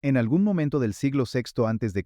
En algún momento del siglo VI a.C.,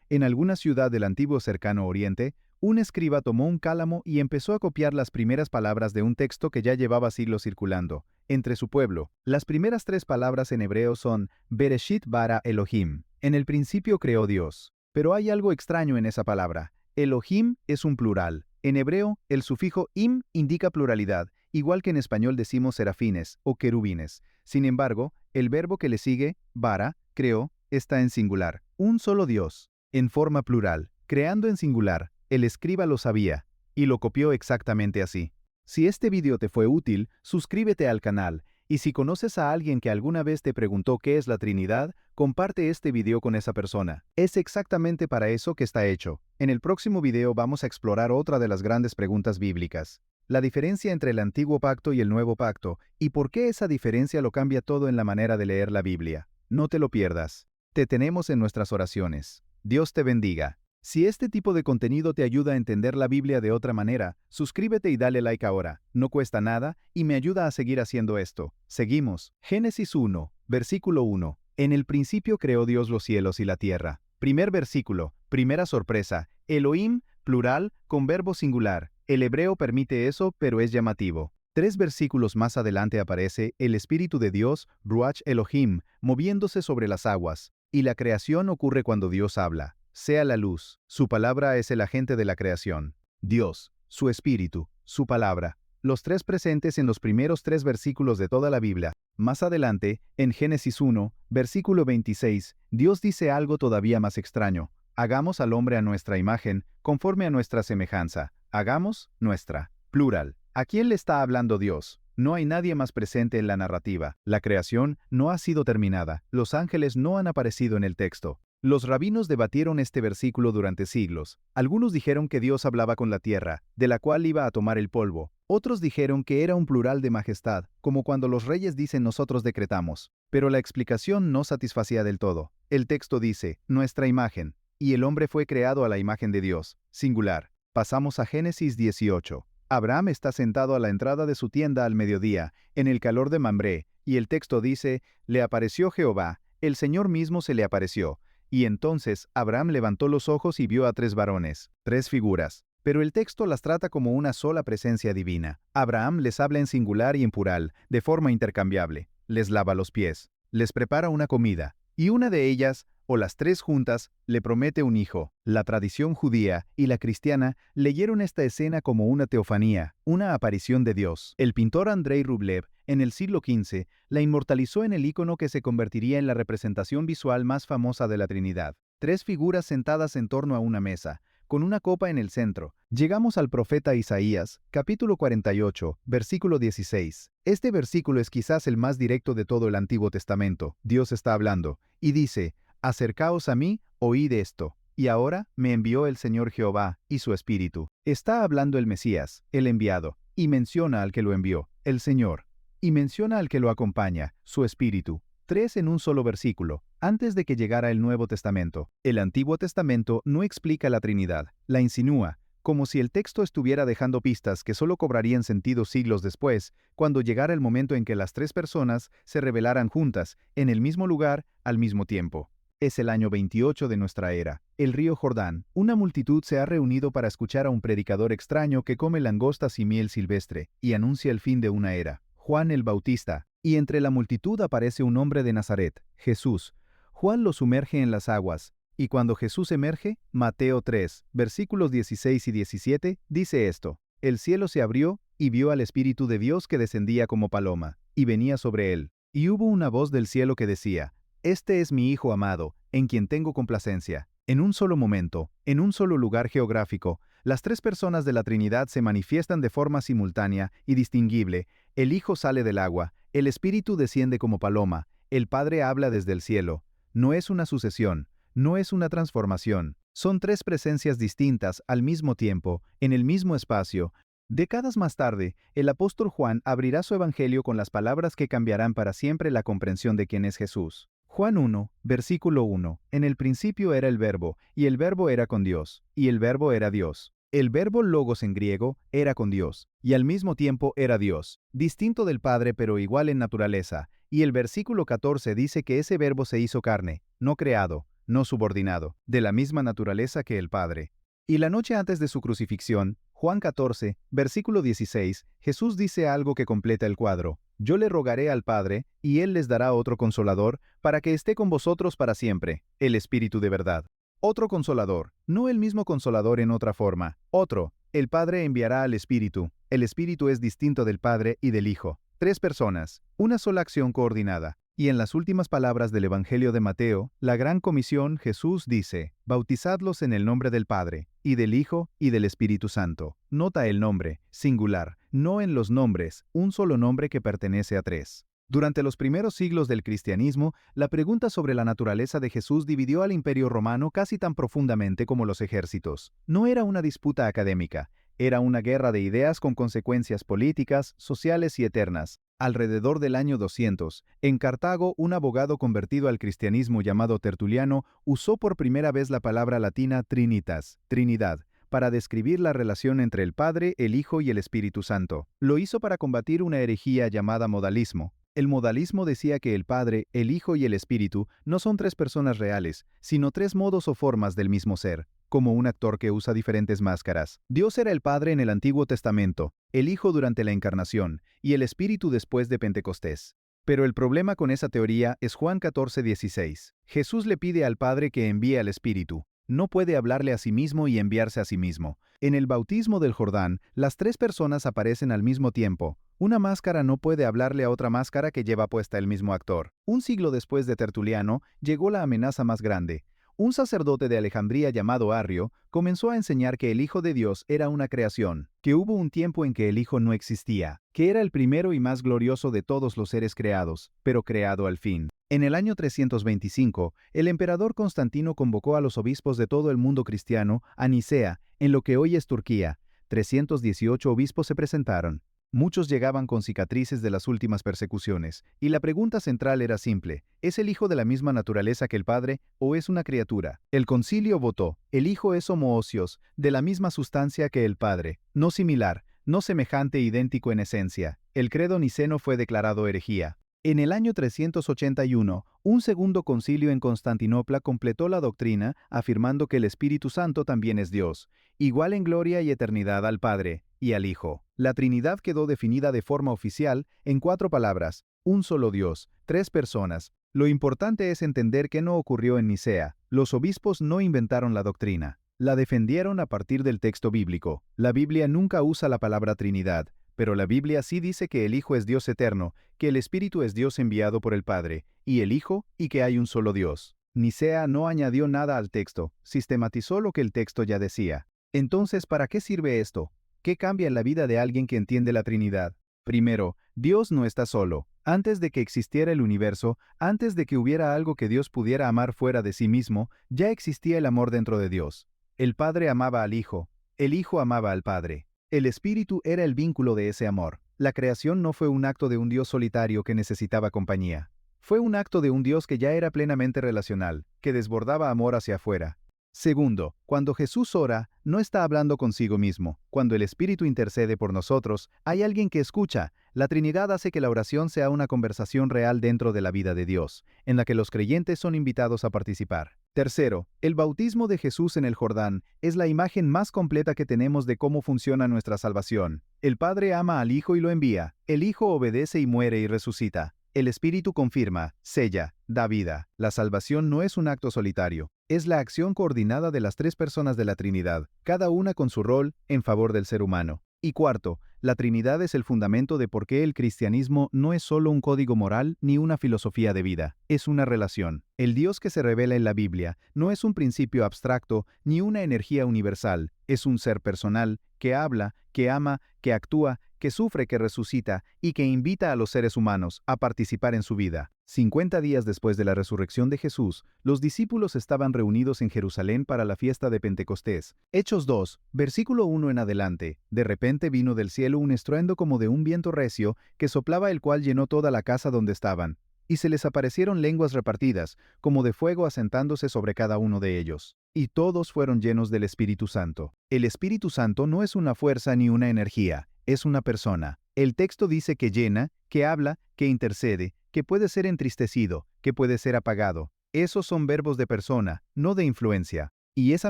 en alguna ciudad del antiguo Cercano Oriente, un escriba tomó un cálamo y empezó a copiar las primeras palabras de un texto que ya llevaba siglos circulando entre su pueblo. Las primeras tres palabras en hebreo son Bereshit bara Elohim. En el principio creó Dios. Pero hay algo extraño en esa palabra. Elohim es un plural. En hebreo, el sufijo im indica pluralidad, igual que en español decimos serafines o querubines. Sin embargo, el verbo que le sigue, bara, creó, está en singular. Un solo Dios, en forma plural, creando en singular. El escriba lo sabía, y lo copió exactamente así. Si este vídeo te fue útil, suscríbete al canal, y si conoces a alguien que alguna vez te preguntó qué es la Trinidad, comparte este video con esa persona. Es exactamente para eso que está hecho. En el próximo video vamos a explorar otra de las grandes preguntas bíblicas. La diferencia entre el Antiguo Pacto y el Nuevo Pacto, y por qué esa diferencia lo cambia todo en la manera de leer la Biblia. No te lo pierdas. Te tenemos en nuestras oraciones. Dios te bendiga. Si este tipo de contenido te ayuda a entender la Biblia de otra manera, suscríbete y dale like ahora. No cuesta nada y me ayuda a seguir haciendo esto. Seguimos. Génesis 1, versículo 1. En el principio creó Dios los cielos y la tierra. Primer versículo, primera sorpresa. Elohim, plural, con verbo singular. El hebreo permite eso, pero es llamativo. 3 versículos más adelante aparece el Espíritu de Dios, Ruach Elohim, moviéndose sobre las aguas. Y la creación ocurre cuando Dios habla. Sea la luz. Su palabra es el agente de la creación. Dios, su espíritu, su palabra. Los tres presentes en los primeros 3 versículos de toda la Biblia. Más adelante, en Génesis 1, versículo 26, Dios dice algo todavía más extraño. Hagamos al hombre a nuestra imagen, conforme a nuestra semejanza. Hagamos nuestra. Plural. ¿A quién le está hablando Dios? No hay nadie más presente en la narrativa. La creación no ha sido terminada. Los ángeles no han aparecido en el texto. Los rabinos debatieron este versículo durante siglos. Algunos dijeron que Dios hablaba con la tierra, de la cual iba a tomar el polvo. Otros dijeron que era un plural de majestad, como cuando los reyes dicen nosotros decretamos. Pero la explicación no satisfacía del todo. El texto dice, nuestra imagen, y el hombre fue creado a la imagen de Dios, singular. Pasamos a Génesis 18. Abraham está sentado a la entrada de su tienda al mediodía, en el calor de Mambré, y el texto dice, le apareció Jehová, el Señor mismo se le apareció. Y entonces Abraham levantó los ojos y vio a 3 varones, 3 figuras. Pero el texto las trata como una sola presencia divina. Abraham les habla en singular y en plural, de forma intercambiable. Les lava los pies. Les prepara una comida. Y una de ellas, o las 3 juntas, le promete un hijo. La tradición judía y la cristiana leyeron esta escena como una teofanía, una aparición de Dios. El pintor Andrei Rublev, en el siglo XV, la inmortalizó en el ícono que se convertiría en la representación visual más famosa de la Trinidad. 3 figuras sentadas en torno a una mesa, con una copa en el centro. Llegamos al profeta Isaías, capítulo 48, versículo 16. Este versículo es quizás el más directo de todo el Antiguo Testamento. Dios está hablando, y dice, acercaos a mí, oíd esto. Y ahora me envió el Señor Jehová y su Espíritu. Está hablando el Mesías, el enviado, y menciona al que lo envió, el Señor. Y menciona al que lo acompaña, su Espíritu. 3 en un solo versículo, antes de que llegara el Nuevo Testamento. El Antiguo Testamento no explica la Trinidad, la insinúa, como si el texto estuviera dejando pistas que solo cobrarían sentido siglos después, cuando llegara el momento en que las 3 personas se revelaran juntas, en el mismo lugar, al mismo tiempo. Es el año 28 de nuestra era, el río Jordán. Una multitud se ha reunido para escuchar a un predicador extraño que come langostas y miel silvestre, y anuncia el fin de una era. Juan el Bautista. Y entre la multitud aparece un hombre de Nazaret, Jesús. Juan lo sumerge en las aguas, y cuando Jesús emerge, Mateo 3, versículos 16 y 17, dice esto: el cielo se abrió, y vio al Espíritu de Dios que descendía como paloma, y venía sobre él. Y hubo una voz del cielo que decía, este es mi Hijo amado, en quien tengo complacencia. En un solo momento, en un solo lugar geográfico, las 3 personas de la Trinidad se manifiestan de forma simultánea y distinguible. El Hijo sale del agua, el Espíritu desciende como paloma, el Padre habla desde el cielo. No es una sucesión, no es una transformación. Son 3 presencias distintas al mismo tiempo, en el mismo espacio. Décadas más tarde, el apóstol Juan abrirá su evangelio con las palabras que cambiarán para siempre la comprensión de quién es Jesús. Juan 1, versículo 1. En el principio era el Verbo, y el Verbo era con Dios, y el Verbo era Dios. El verbo logos en griego era con Dios, y al mismo tiempo era Dios, distinto del Padre pero igual en naturaleza, y el versículo 14 dice que ese verbo se hizo carne, no creado, no subordinado, de la misma naturaleza que el Padre. Y la noche antes de su crucifixión, Juan 14, versículo 16, Jesús dice algo que completa el cuadro. Yo le rogaré al Padre, y Él les dará otro consolador, para que esté con vosotros para siempre, el Espíritu de verdad. Otro consolador, no el mismo consolador en otra forma. Otro, el Padre enviará al Espíritu. El Espíritu es distinto del Padre y del Hijo. Tres personas, una sola acción coordinada. Y en las últimas palabras del Evangelio de Mateo, la Gran Comisión, Jesús dice, bautizadlos en el nombre del Padre, y del Hijo, y del Espíritu Santo. Nota el nombre, singular, no en los nombres, un solo nombre que pertenece a tres. Durante los primeros siglos del cristianismo, la pregunta sobre la naturaleza de Jesús dividió al Imperio Romano casi tan profundamente como los ejércitos. No era una disputa académica, era una guerra de ideas con consecuencias políticas, sociales y eternas. Alrededor del año 200, en Cartago, un abogado convertido al cristianismo llamado Tertuliano usó por primera vez la palabra latina trinitas, Trinidad, para describir la relación entre el Padre, el Hijo y el Espíritu Santo. Lo hizo para combatir una herejía llamada modalismo. El modalismo decía que el Padre, el Hijo y el Espíritu no son tres personas reales, sino tres modos o formas del mismo ser, como un actor que usa diferentes máscaras. Dios era el Padre en el Antiguo Testamento, el Hijo durante la Encarnación y el Espíritu después de Pentecostés. Pero el problema con esa teoría es Juan 14:16. Jesús le pide al Padre que envíe al Espíritu. No puede hablarle a sí mismo y enviarse a sí mismo. En el bautismo del Jordán, las tres personas aparecen al mismo tiempo. Una máscara no puede hablarle a otra máscara que lleva puesta el mismo actor. Un siglo después de Tertuliano, llegó la amenaza más grande. Un sacerdote de Alejandría llamado Arrio comenzó a enseñar que el Hijo de Dios era una creación, que hubo un tiempo en que el Hijo no existía, que era el primero y más glorioso de todos los seres creados, pero creado al fin. En el año 325, el emperador Constantino convocó a los obispos de todo el mundo cristiano a Nicea, en lo que hoy es Turquía. 318 obispos se presentaron. Muchos llegaban con cicatrices de las últimas persecuciones, y la pregunta central era simple: ¿es el Hijo de la misma naturaleza que el Padre, o es una criatura? El concilio votó: el Hijo es homoousios, de la misma sustancia que el Padre, no similar, no semejante, idéntico en esencia. El credo niceno fue declarado herejía. En el año 381, un segundo concilio en Constantinopla completó la doctrina afirmando que el Espíritu Santo también es Dios, igual en gloria y eternidad al Padre y al Hijo. La Trinidad quedó definida de forma oficial en 4 palabras: un solo Dios, 3 personas. Lo importante es entender qué no ocurrió en Nicea. Los obispos no inventaron la doctrina. La defendieron a partir del texto bíblico. La Biblia nunca usa la palabra Trinidad, pero la Biblia sí dice que el Hijo es Dios eterno, que el Espíritu es Dios enviado por el Padre, y el Hijo, y que hay un solo Dios. Nicea no añadió nada al texto, sistematizó lo que el texto ya decía. Entonces, ¿para qué sirve esto? ¿Qué cambia en la vida de alguien que entiende la Trinidad? Primero, Dios no está solo. Antes de que existiera el universo, antes de que hubiera algo que Dios pudiera amar fuera de sí mismo, ya existía el amor dentro de Dios. El Padre amaba al Hijo, el Hijo amaba al Padre. El Espíritu era el vínculo de ese amor. La creación no fue un acto de un Dios solitario que necesitaba compañía. Fue un acto de un Dios que ya era plenamente relacional, que desbordaba amor hacia afuera. Segundo, cuando Jesús ora, no está hablando consigo mismo. Cuando el Espíritu intercede por nosotros, hay alguien que escucha. La Trinidad hace que la oración sea una conversación real dentro de la vida de Dios, en la que los creyentes son invitados a participar. Tercero, el bautismo de Jesús en el Jordán es la imagen más completa que tenemos de cómo funciona nuestra salvación. El Padre ama al Hijo y lo envía. El Hijo obedece y muere y resucita. El Espíritu confirma, sella, da vida. La salvación no es un acto solitario, es la acción coordinada de las 3 personas de la Trinidad, cada una con su rol en favor del ser humano. Y cuarto, la Trinidad es el fundamento de por qué el cristianismo no es solo un código moral ni una filosofía de vida, es una relación. El Dios que se revela en la Biblia no es un principio abstracto ni una energía universal, es un ser personal que habla, que ama, que actúa, que sufre, que resucita y que invita a los seres humanos a participar en su vida. 50 días después de la resurrección de Jesús, los discípulos estaban reunidos en Jerusalén para la fiesta de Pentecostés. Hechos 2, versículo 1 en adelante. De repente vino del cielo un estruendo como de un viento recio que soplaba, el cual llenó toda la casa donde estaban. Y se les aparecieron lenguas repartidas, como de fuego, asentándose sobre cada uno de ellos. Y todos fueron llenos del Espíritu Santo. El Espíritu Santo no es una fuerza ni una energía, es una persona. El texto dice que llena, que habla, que intercede, que puede ser entristecido, que puede ser apagado, Esos son verbos de persona, no de influencia. Y esa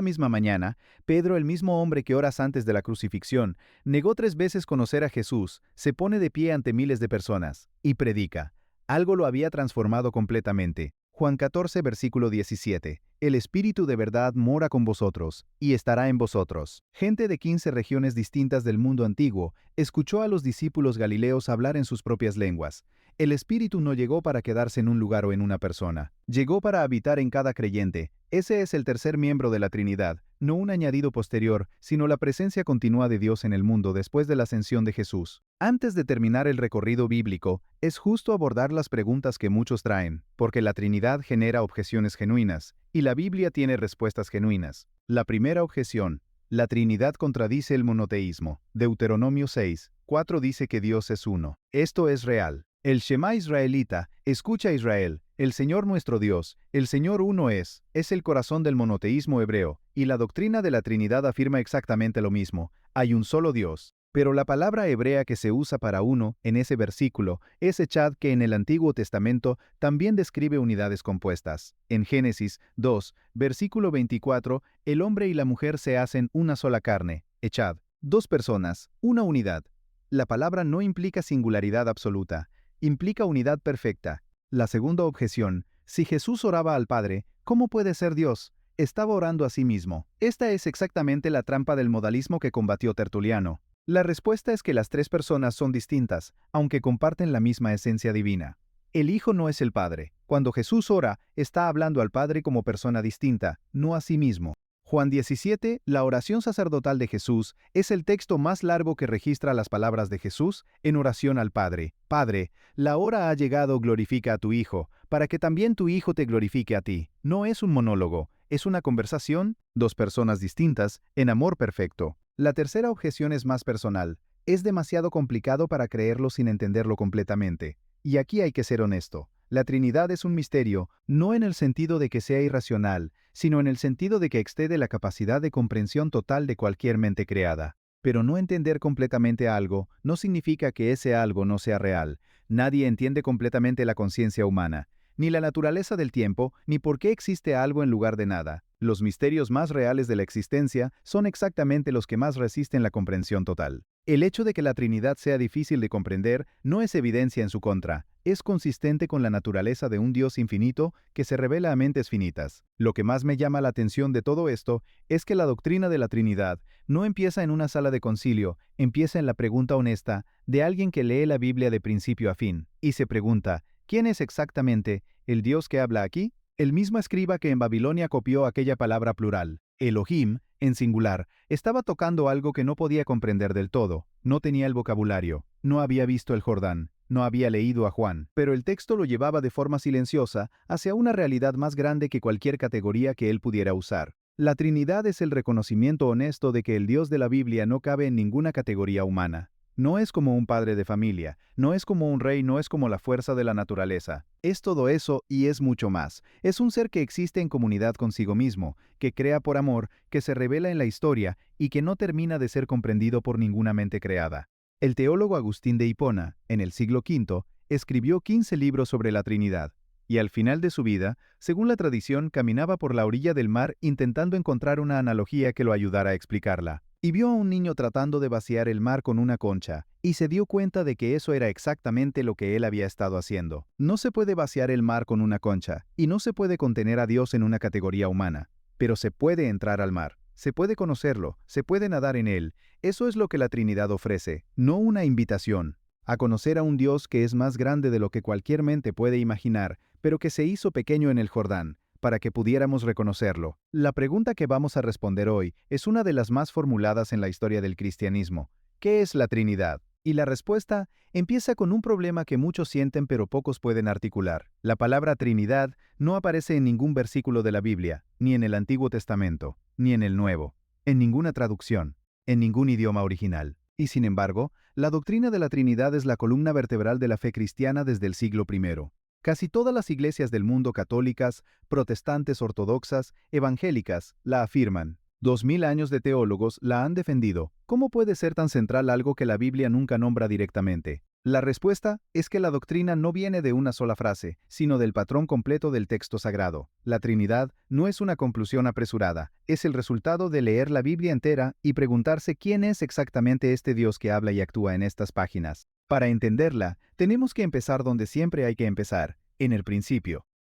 misma mañana, Pedro, el mismo hombre que horas antes de la crucifixión, negó 3 veces conocer a Jesús, se pone de pie ante miles de personas y predica. Algo lo había transformado completamente. Juan 14, versículo 17. El Espíritu de verdad mora con vosotros, y estará en vosotros. Gente de 15 regiones distintas del mundo antiguo escuchó a los discípulos galileos hablar en sus propias lenguas. El Espíritu no llegó para quedarse en un lugar o en una persona. Llegó para habitar en cada creyente. Ese es el tercer miembro de la Trinidad, no un añadido posterior, sino la presencia continua de Dios en el mundo después de la ascensión de Jesús. Antes de terminar el recorrido bíblico, es justo abordar las preguntas que muchos traen, porque la Trinidad genera objeciones genuinas, y la Biblia tiene respuestas genuinas. La primera objeción: la Trinidad contradice el monoteísmo. Deuteronomio 6:4 dice que Dios es uno. Esto es real. El Shema israelita, escucha Israel, el Señor nuestro Dios, el Señor uno es el corazón del monoteísmo hebreo, y la doctrina de la Trinidad afirma exactamente lo mismo: hay un solo Dios. Pero la palabra hebrea que se usa para uno en ese versículo es echad, que en el Antiguo Testamento también describe unidades compuestas. En Génesis 2, versículo 24, el hombre y la mujer se hacen una sola carne, echad, dos personas, una unidad. La palabra no implica singularidad absoluta, implica unidad perfecta. La segunda objeción: si Jesús oraba al Padre, ¿cómo puede ser Dios? Estaba orando a sí mismo. Esta es exactamente la trampa del modalismo que combatió Tertuliano. La respuesta es que las tres personas son distintas, aunque comparten la misma esencia divina. El Hijo no es el Padre. Cuando Jesús ora, está hablando al Padre como persona distinta, no a sí mismo. Juan 17, la oración sacerdotal de Jesús, es el texto más largo que registra las palabras de Jesús en oración al Padre. Padre, la hora ha llegado, glorifica a tu Hijo, para que también tu Hijo te glorifique a ti. No es un monólogo, es una conversación, dos personas distintas, en amor perfecto. La tercera objeción es más personal. Es demasiado complicado para creerlo sin entenderlo completamente. Y aquí hay que ser honesto. La Trinidad es un misterio, no en el sentido de que sea irracional, sino en el sentido de que excede la capacidad de comprensión total de cualquier mente creada. Pero no entender completamente algo no significa que ese algo no sea real. Nadie entiende completamente la conciencia humana, ni la naturaleza del tiempo, ni por qué existe algo en lugar de nada. Los misterios más reales de la existencia son exactamente los que más resisten la comprensión total. El hecho de que la Trinidad sea difícil de comprender no es evidencia en su contra, es consistente con la naturaleza de un Dios infinito que se revela a mentes finitas. Lo que más me llama la atención de todo esto es que la doctrina de la Trinidad no empieza en una sala de concilio, empieza en la pregunta honesta de alguien que lee la Biblia de principio a fin, y se pregunta: ¿quién es exactamente el Dios que habla aquí? El mismo escriba que en Babilonia copió aquella palabra plural, Elohim, en singular, estaba tocando algo que no podía comprender del todo. No tenía el vocabulario, no había visto el Jordán, no había leído a Juan, pero el texto lo llevaba de forma silenciosa hacia una realidad más grande que cualquier categoría que él pudiera usar. La Trinidad es el reconocimiento honesto de que el Dios de la Biblia no cabe en ninguna categoría humana. No es como un padre de familia, no es como un rey, no es como la fuerza de la naturaleza. Es todo eso y es mucho más. Es un ser que existe en comunidad consigo mismo, que crea por amor, que se revela en la historia y que no termina de ser comprendido por ninguna mente creada. El teólogo Agustín de Hipona, en el siglo V, escribió 15 libros sobre la Trinidad, y al final de su vida, según la tradición, caminaba por la orilla del mar intentando encontrar una analogía que lo ayudara a explicarla. Y vio a un niño tratando de vaciar el mar con una concha, y se dio cuenta de que eso era exactamente lo que él había estado haciendo. No se puede vaciar el mar con una concha, y no se puede contener a Dios en una categoría humana, pero se puede entrar al mar, se puede conocerlo, se puede nadar en él. Eso es lo que la Trinidad ofrece, no una invitación a conocer a un Dios que es más grande de lo que cualquier mente puede imaginar, pero que se hizo pequeño en el Jordán, para que pudiéramos reconocerlo. La pregunta que vamos a responder hoy es una de las más formuladas en la historia del cristianismo. ¿Qué es la Trinidad? Y la respuesta empieza con un problema que muchos sienten pero pocos pueden articular. La palabra Trinidad no aparece en ningún versículo de la Biblia, ni en el Antiguo Testamento, ni en el Nuevo, en ninguna traducción, en ningún idioma original. Y sin embargo, la doctrina de la Trinidad es la columna vertebral de la fe cristiana desde el siglo I. Casi todas las iglesias del mundo, católicas, protestantes, ortodoxas, evangélicas, la afirman. 2000 años de teólogos la han defendido. ¿Cómo puede ser tan central algo que la Biblia nunca nombra directamente? La respuesta es que la doctrina no viene de una sola frase, sino del patrón completo del texto sagrado. La Trinidad no es una conclusión apresurada, es el resultado de leer la Biblia entera y preguntarse quién es exactamente este Dios que habla y actúa en estas páginas. Para entenderla, tenemos que empezar donde siempre hay que empezar, en el principio.